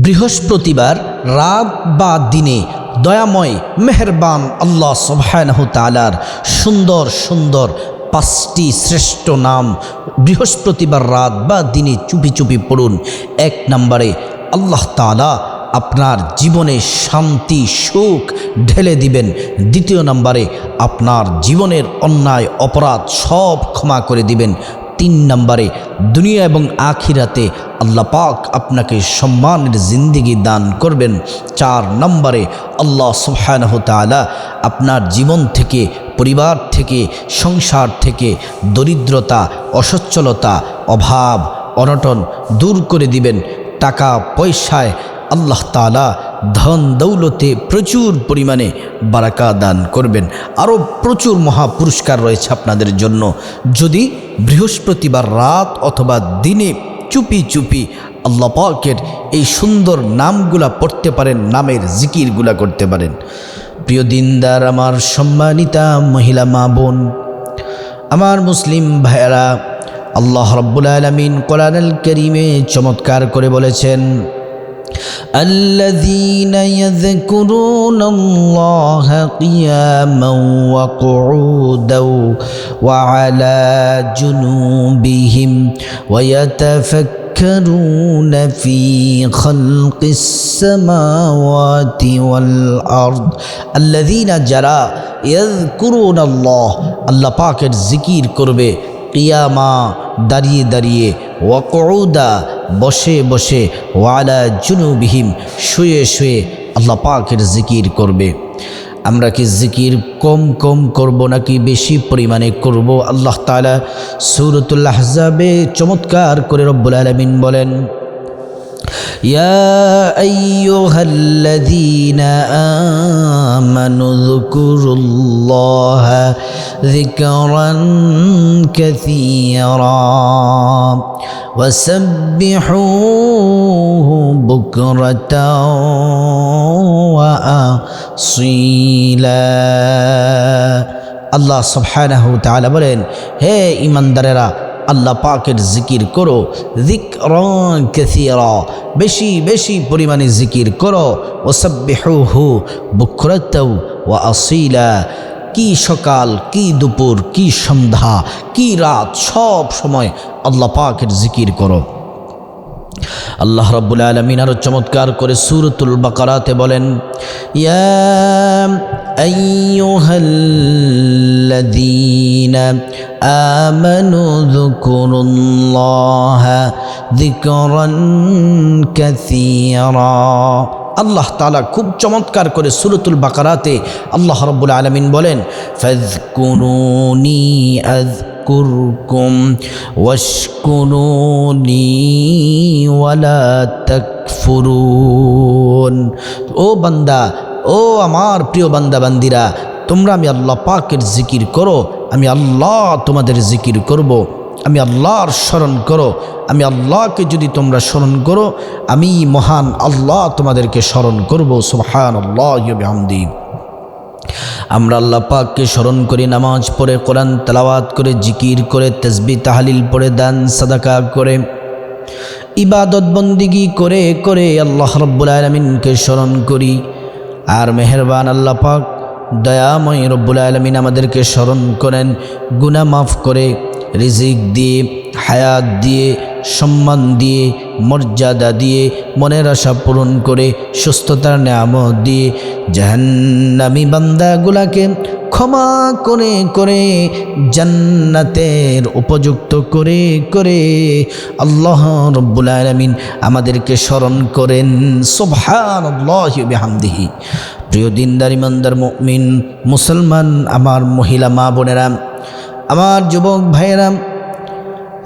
বৃহস্পতিবার রাত বা দিনে দয়াময় মেহেরবান আল্লাহ সুবহানাহু তাআলার সুন্দর সুন্দর 5টি শ্রেষ্ঠ নাম বৃহস্পতিবার রাত বা দিনে চুপি চুপি পড়ুন। 1 নম্বরে আল্লাহ তাআলা আপনার জীবনে শান্তি সুখ ঢেলে দিবেন। 2 নম্বরে আপনার জীবনের অন্যায় অপরাধ সব ক্ষমা করে দিবেন। 3 নম্বরে দুনিয়া এবং আখিরাতে আল্লাহ পাক আপনাকে সম্মানের জিন্দেগি দান করবেন। 4 নম্বরে আল্লাহ সুবহানাহু তাআলা আপনার জীবন থেকে, পরিবার থেকে, সংসার থেকে দরিদ্রতা, অসচ্ছলতা, অভাব, অনটন দূর করে দিবেন। টাকা পয়সায় আল্লাহ তাআলা ধন দৌলতে প্রচুর পরিমাণে বারাকা দান করবেন। আরও প্রচুর মহাপুরস্কার রয়েছে আপনাদের জন্য যদি বৃহস্পতিবার রাত অথবা দিনে চুপি চুপি আল্লাহ পাকের এই সুন্দর নামগুলা পড়তে পারেন, নামের জিকিরগুলা করতে পারেন। প্রিয় দিনদার আমার সম্মানিতা মহিলা মা বোন, আমার মুসলিম ভাইয়েরা, আল্লাহ রাব্বুল আলামিন কোরআনুল কারীমে চমৎকার করে বলেছেন, الذين يذكرون الله قياما وقعودا وعلى جنوبهم ويتفكرون في خلق السماوات والأرض الذين جرى يذكرون الله পাকের জিকির করবে কিয়ামা দাঁড়িয়ে দাঁড়িয়ে, ওয়াকুউদা বসে বসে, ওয়ালা জুনুবিহিম শুয়ে শুয়ে আল্লাহ পাকের জিকির করবে। আমরা কি জিকির কম কম করব নাকি বেশি পরিমাণে করব? আল্লাহ তাআলা সূরাতুল আহজাবে চমৎকার করে রব্বুল আলামিন বলেন, يا أيها الذين آمنوا اذكروا الله ذكرا كثيرا وسبحوه بكرة وأصيلا। আল্লাহ সুবহানাহু তাআলা বলেন, হে ঈমানদারেরা, আল্লাহ পাকের জিকির করো, যিকরান কাসীরা, বেশি বেশি পরিমাণে জিকির করো, ওয়াসাব্বিহুহু বুকরাতাও ওয়া আসীলা, কি সকাল, কি দুপুর, কি সন্ধ্যা, কি রাত, সব সময় আল্লাহ পাকের জিকির করো। আল্লাহ রাব্বুল আলামিন আরো চমৎকার করে সূরাতুল বাকারাতে বলেন, ইয়া আইয়ুহাল্লাযীনা আমানু যকুরুল্লাহা যিকরান কাসীরা। আল্লাহ তাআলা খুব চমৎকার করে সূরাতুল বাকারাতে আল্লাহ রাব্বুল আলামিন বলেন, ফাযকুরুনি আযকুরকুম ওয়াশকুরুনি ওয়ালা তাকফুরুন। ও বান্দা, ও আমার প্রিয় বান্দা বান্দিরা, তোমরা আমি আল্লাহ পাকের জিকির করো, আমি আল্লাহ তোমাদের জিকির করব। আমি আল্লাহর স্মরণ করো, আমি আল্লাহকে যদি তোমরা স্মরণ করো, আমি মহান আল্লাহ তোমাদেরকে স্মরণ করব। সুবহানাল্লাহি ওয়া বিহামদিহি। আমরা আল্লাহ পাককে স্মরণ করি, নামাজ পড়ে, কোরআন তেলাওয়াত করে, জিকির করে, তাসবিহ তাহলিল পড়ে, দান সাদাকা করে, ইবাদত বন্দিগি করে করে আল্লাহ রাব্বুল আলামিনকে স্মরণ করি। আর মেহেরবান আল্লাহ পাক দয়াময় রব্বুল আলামিন আমাদেরকে স্মরণ করেন, গুনাহ মাফ করে, রিজিক দিয়ে, হায়াত দিয়ে, সম্মান দিয়ে, মর্যাদা দিয়ে, মনের আশা পূরণ করে, সুস্থতার নিয়ামত দিয়ে জাহান্নামী বান্দাগুলাকে ক্ষমা করে করে জান্নাতের উপযুক্ত করে করে আল্লাহ রাব্বুল আলামিন আমাদেরকে স্মরণ করেন। সুবহানাল্লাহি ওয়া বিহামদিহি। প্রিয় দিনদার ইমানদার মুমিন মুসলমান আমার মহিলা মা বোনেরা, আমার যুবক ভাইয়েরা,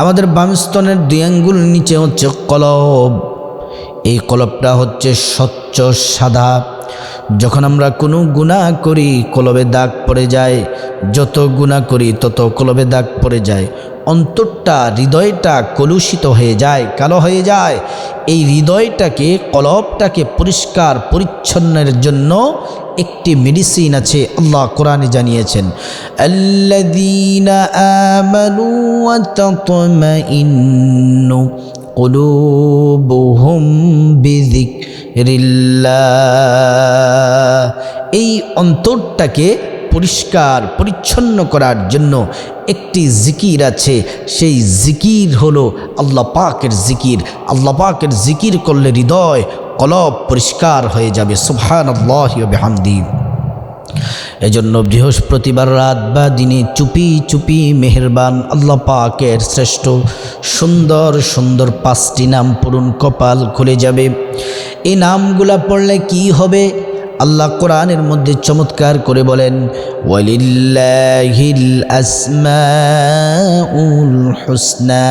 আমাদের বাম স্তনের 2 আঙ্গুল নিচে হচ্ছে কলব। এই কলবটা হচ্ছে স্বচ্ছ সাদা। যখন আমরা কোনো গুনাহ করি কলবে দাগ পড়ে যায়, যত গুনাহ করি তত কলবে দাগ পড়ে যায়, অন্তরটা, হৃদয়টা কলুষিত হয়ে যায়, কালো হয়ে যায়। এই হৃদয়টাকে, কলবটাকে পরিষ্কার পরিচ্ছন্নের জন্য একটি মেডিসিন আছে, আল্লাহ কোরআনে জানিয়েছেন, আল্লাযীনা আমানু ওয়া তাতমাইন্নু কুলুবুহুম বিযিকরিল্লাহ। এই অন্তরটাকে পরিষ্কার পরিচ্ছন্ন করার জন্য একটি জিকির আছে, সেই জিকির হলো আল্লাহ পাকের জিকির। আল্লাহ পাকের জিকির করলে হৃদয় কলব পরিষ্কার হয়ে যাবে। সুবহানাল্লাহি ওয়া বিহামদিহি। এজন্য বৃহস্পতিবার রাত বা দিনে চুপি চুপি মেহেরবান আল্লাহ পাকের শ্রেষ্ঠ সুন্দর সুন্দর 5টি নাম পড়ুন, কপাল খুলে যাবে। এই নামগুলা পড়লে কি হবে? আল্লাহ কোরআনের মধ্যে চমৎকার করে বলেন, ওয়ালিল্লাহিল আসমাউল হুসনা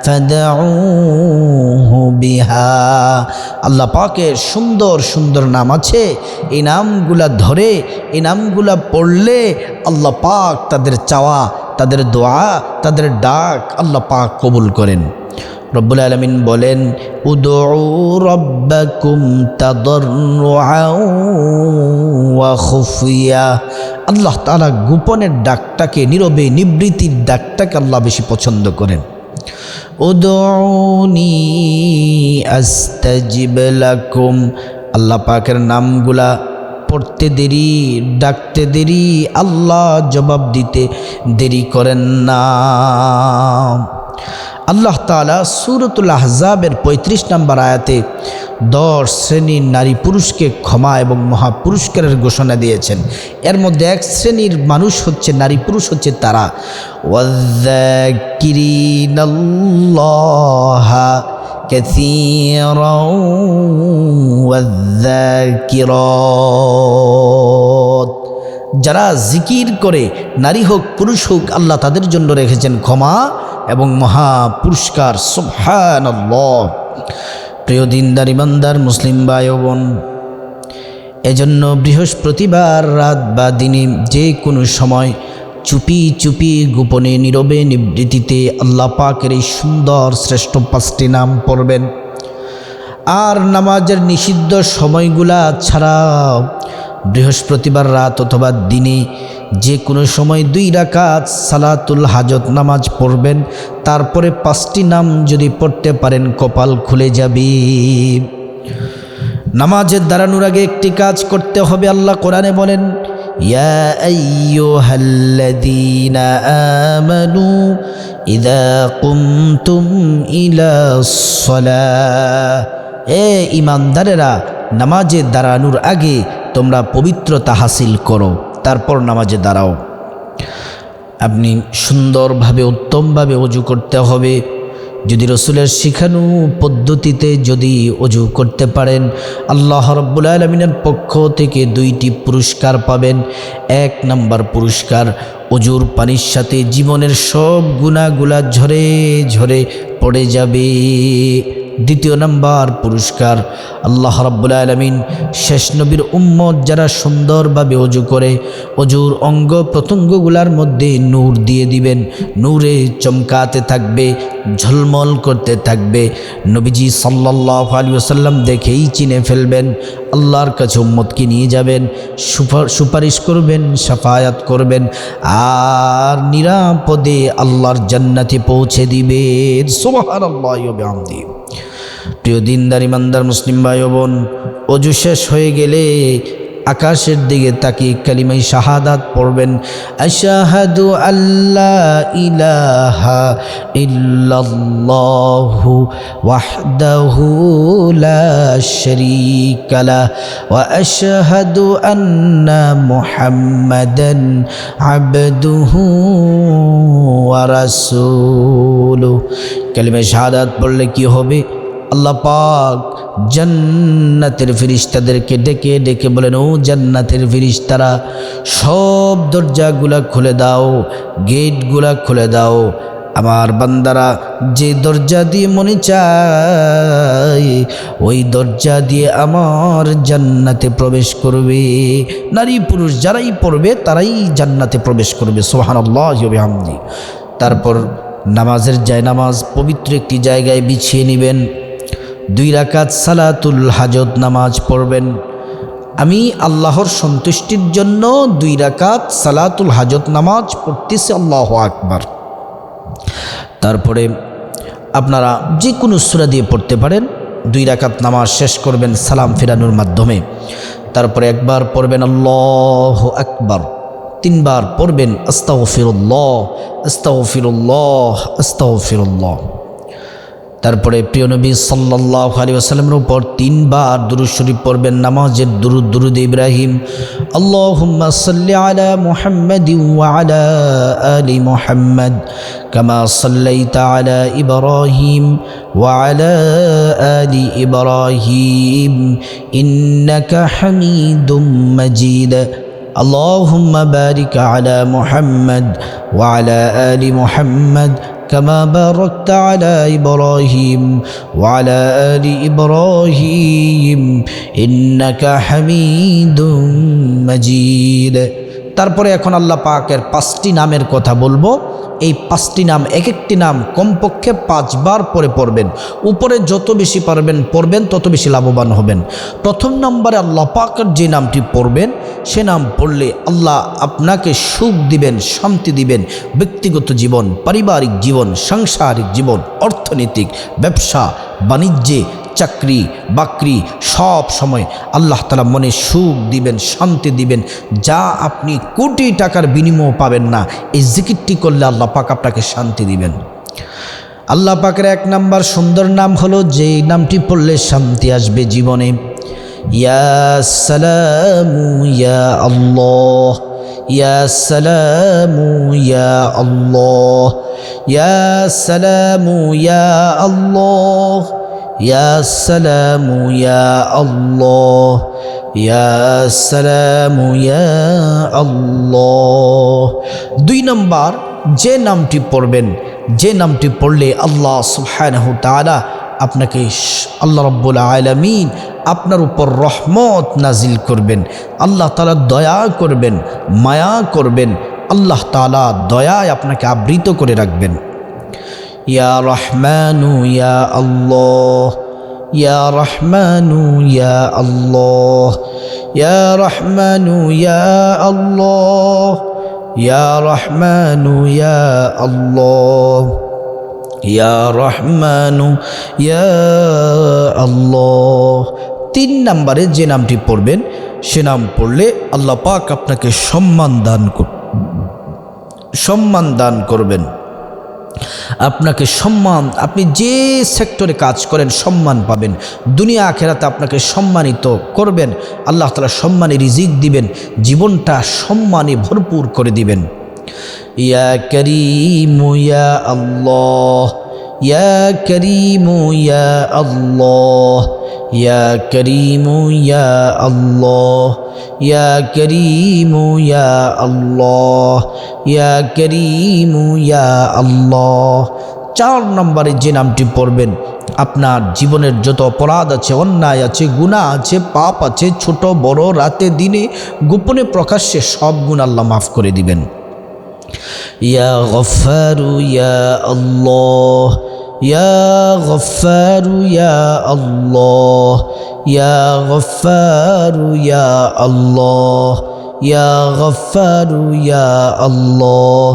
ফাদউহু বিহা। আল্লাহ পাকের সুন্দর সুন্দর নাম আছে, এই নামগুলা ধরে এই নামগুলা পড়লে আল্লাহ পাক তাদের চাওয়া, তাদের দোয়া, তাদের ডাক আল্লাহ পাক কবুল করেন। রব্বুল আলামিন বলেন, উদউ রাব্বাকুম তাদাররুআন ওয়া খুফিয়া। আল্লাহ তাআলা গোপনের ডাকটাকে, নীরবে নিবৃত্তির ডাকটাকে আল্লাহ বেশি পছন্দ করেন। উদউনি আস্তাজিব লাকুম। আল্লাহ পাকের নামগুলা পড়তে দেরি, ডাকতে দেরি, আল্লাহ জবাব দিতে দেরি করেন না। আল্লাহ তাআলা সূরাতুল আহজাবের 35 নম্বর আয়াতে 10 শ্রেণীর নারী পুরুষকে ক্ষমা এবং মহা পুরস্কারের ঘোষণা দিয়েছেন। এর মধ্যে 1 শ্রেণীর মানুষ হচ্ছে, নারী পুরুষ হচ্ছে তারা, ওয়াযাকিরিনাল্লাহা কাসীরান ওয়াযাকিরাত। যারা জিকির করে, নারী হোক পুরুষ হোক, আল্লাহ তাদের জন্য রেখেছেন ক্ষমা এবং মহা পুরস্কার। সুবহানাল্লাহ। প্রিয় দিনদার ইমানদার মুসলিম ভাই ও বোন, এজন্য বৃহস্পতিবার রাত বা দিনে যে কোনো সময় চুপি চুপি গোপনে নীরবে নিবৃত্তিতে আল্লাহ পাকের এই সুন্দর শ্রেষ্ঠ 5টি নাম পড়বেন। আর নামাজের নিষিদ্ধ সময়গুলা ছাড়া বৃহস্পতিবার রাত অথবা দিনে যে কোনো সময় 2 রাকাত সালাতুল হাজত নামাজ পড়বেন। তারপরে 5টি নাম যদি পড়তে পারেন কপাল খুলে যাবে। নামাজের দাঁড়ানোর আগে একটি কাজ করতে হবে। আল্লাহ কোরআনে বলেন, ইয়া আইয়ুহাল্লাযীনা আমানু ইযা কুমতুম ইলাস সালাহ। এ ঈমানদারেরা, নামাজে দাঁড়ানোর আগে তোমরা পবিত্রতা হাসিল করো, তারপর নামাজে দাঁড়াও। আপনি সুন্দরভাবে উত্তমভাবে ওযু করতে হবে। যদি রসুলের শিখানো পদ্ধতিতে যদি ওযু করতে পারেন, আল্লাহ রাব্বুল আলামিনের পক্ষ থেকে 2টি পুরস্কার পাবেন। 1 নম্বর পুরস্কার, ওযুর পানির সাথে জীবনের সব গুনাহগুলা ঝরে ঝরে পড়ে যাবে। 2য় নম্বর পুরস্কার, আল্লাহ রাব্বুল আলামিন শেষ নবীর উম্মত যারা সুন্দরভাবে ওযু করে, ওযুর অঙ্গ প্রত্যঙ্গগুলার মধ্যে নূর দিয়ে দিবেন। নূরে চমকাতে থাকবে, ঝলমল করতে থাকবে। নবীজি সাল্লাল্লাহু আলাইহি ওয়াসাল্লাম দেখেই চিনে ফেলবেন। আল্লাহর কাছে উম্মতকে নিয়ে যাবেন, সুপারিশ করবেন, শাফায়াত করবেন, আর নিরাপদে আল্লাহর জান্নাতে পৌঁছে দিবেন। সুবহানাল্লাহি ওয়া বিহামদিহি। প্রিয় দিনদার ইমানদার মুসলিম ভাই ও বোন, ওযু শেষ হয়ে গেলে আকাশের দিকে তাকিয়ে কালিমায়ে শাহাদাত পড়বেন। আশহাদু আল্লা ইলাহা ইল্লাল্লাহু ওয়াহদাহু লা শারীকা লাহু ওয়া আশহাদু আন্না মুহাম্মাদান আবদুহু ওয়া রাসূলুহু। কালিমায়ে শাহাদাত পড়লে কি হবে? আল্লাহ পাক জান্নাতের ফেরেশতাদেরকে ডেকে ডেকে বলেন, ও জান্নাতের ফেরেশতারা, সব দরজাগুলা খুলে দাও, গেটগুলা খুলে দাও। আমার বান্দারা যে দরজা দিয়ে মনে চায় ওই দরজা দিয়ে আমার জান্নাতে প্রবেশ করবে। নারী পুরুষ যারাই পড়বে তারাই জান্নাতে প্রবেশ করবে। সুবহানাল্লাহি ওয়া বিহামদিহি। তারপর নামাজের জায়নামাজ পবিত্র একটি জায়গায় বিছিয়ে নেবেন। 2 রাকাত সালাতুল হাজত নামাজ পড়বেন। আমি আল্লাহর সন্তুষ্টির জন্য 2 রাকাত সালাতুল হাজত নামাজ পড়তেছি, আল্লাহু আকবার। তারপরে আপনারা যে কোনো সূরা দিয়ে পড়তে পারেন। 2 রাকাত নামাজ শেষ করবেন সালাম ফেরানোর মাধ্যমে। তারপরে একবার পড়বেন আল্লাহু আকবার, 3 বার পড়বেন আস্তাগফিরুল্লাহ আস্তাগফিরুল্লাহ আস্তাগফিরুল্লাহ। তারপরে প্রিয় নবী সাল্লাল্লাহু আলাইহি ওয়াসাল্লামের উপর 3 বার দুরূদ শরীফ পড়বেন, নামাজের দুরূদ ইব্রাহিম। আল্লাহুম্মা সাল্লি আলা মুহাম্মাদিন ওয়া আলা আলি মুহাম্মাদ কামা সাল্লাইতা আলা ইব্রাহিম ওয়া আলা আলি ইব্রাহিম ইন্নাকা হামিদুম মাজিদ। اللهم بارك على محمد وعلى آل محمد كما باركت على إبراهيم وعلى آل إبراهيم إنك حميد مجيد। তারপরে এখন আল্লাহ পাকের 5টি নামের কথা বলবো। এই 5টি নাম, এক একটি নাম কমপক্ষে 5 বার পরে পড়বেন। উপরে যত বেশি পারবেন পড়বেন তত বেশি লাভবান হবেন। প্রথম নম্বরে আল্লাহ পাকের যে নামটি পড়বেন সে নাম পড়লে আল্লাহ আপনাকে সুখ দিবেন, শান্তি দিবেন। ব্যক্তিগত জীবন, পারিবারিক জীবন, সাংসারিক জীবন, অর্থনৈতিক, ব্যবসা বাণিজ্যে, চাকরি বাকরি সব সময় আল্লাহ তাআলা মনে সুখ দিবেন, শান্তি দিবেন, যা আপনি কোটি টাকার বিনিময় পাবেন না। এই জিকিরটি করলে আল্লাহ পাক আপনাকে শান্তি দিবেন। আল্লাহ পাকের 1 নাম্বার সুন্দর নাম হলো, যে নামটি পড়লে শান্তি আসবে জীবনে, ইয়া সালামু ইয়া আল্লাহ, ইয়া সালামু ইয়া আল্লাহ, ইয়া সালামু ইয়া আল্লাহ, ইয়া সালামু ইয়া আল্লাহ, ইয়া সালামু ইয়া আল্লাহ। 2 নম্বর যে নামটি পড়বেন, যে নামটি পড়লে আল্লাহ সুবহানাহু তাআলা আপনাকে, আল্লাহ রাব্বুল আলামিন আপনার উপর রহমত নাজিল করবেন। আল্লাহ তাআলা দয়া করবেন, মায়া করবেন। আল্লাহ তাআলা দয়ায় আপনাকে আবৃত করে রাখবেন। ইয়া রহমানু ইয়া আল্লাহ, ইয়া রহমানু ইয়া আল্লাহ, ইয়া রহমানু ইয়া আল্লাহ, ইয়া রহমানু ইয়া আল্লাহ, ইয়া রহমানু ইয়া আল্লাহ। 3 নম্বরে যে নামটি পড়বেন সে নাম পড়লে আল্লাহ পাক আপনাকে সম্মান দান করবেন। আপনাকে সম্মান, আপনি যে সেক্টরে কাজ করেন সম্মান পাবেন। দুনিয়া আখেরাতে আপনাকে সম্মানিত করবেন। আল্লাহ তাআলা সম্মানে রিজিক দিবেন, জীবনটা সম্মানে ভরপুর করে দিবেন। ইয়া করিমু ইয়া আল্লাহ, ইয়া করিমু ইয়া আল্লাহ, ইয়া করিমু ইয়া আল্লাহ, ইয়া করিমু ইয়া আল্লাহ, ইয়া করিমু ইয়া আল্লাহ। 4 নম্বরে যে নামটি পড়বেন, আপনার জীবনের যত অপরাধ আছে, অন্যায় আছে, গুনাহ আছে, পাপ আছে, ছোট বড়, রাতে দিনে, গোপনে প্রকাশ্যে, সব গুনাহ আল্লাহ মাফ করে দিবেন। ইয়া গফফারু ইয়া আল্লাহ, ইয়া গফফারু ইয়া আল্লাহ, ইয়া গফফারু ইয়া আল্লাহ, ইয়া গফফারু ইয়া আল্লাহ,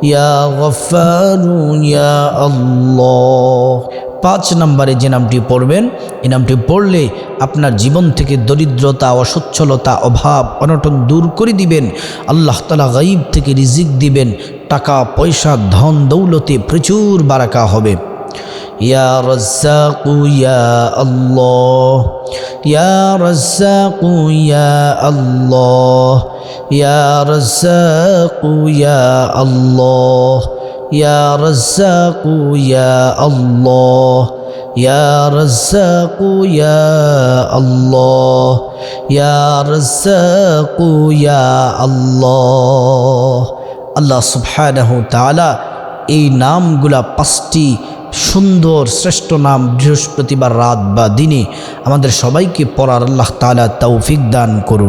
ইয়া গফফারু ইয়া আল্লাহ। 5 নম্বরে যে নামটি পড়বেন, এই নামটি পড়লে আপনার জীবন থেকে দরিদ্রতা, অসচ্ছলতা, অভাব, অনটন দূর করে দিবেন। আল্লাহ তাআলা গায়ব থেকে রিজিক দিবেন। টাকা পয়সা, ধন দৌলতে প্রচুর বারাকা হবে। ইয়া রাজ্জাকু ইয়া আল্লাহ, ইয়া রাজ্জাকু ইয়া আল্লাহ, ইয়া রাজ্জাকু ইয়া আল্লাহ, ইয়া রাজ্জাকু ইয়া আল্লাহ, ইয়া রাজ্জাকু ইয়া আল্লাহ, ইয়া রাজ্জাকু ইয়া আল্লাহ। আল্লাহ সুবহানাহু তাআলা এই নামগুলা 5টি সুন্দর শ্রেষ্ঠ নাম বৃহস্পতিবার রাত বা দিনে আমাদের সবাইকে পড়ার আল্লাহ তাআলা তৌফিক দান করুন।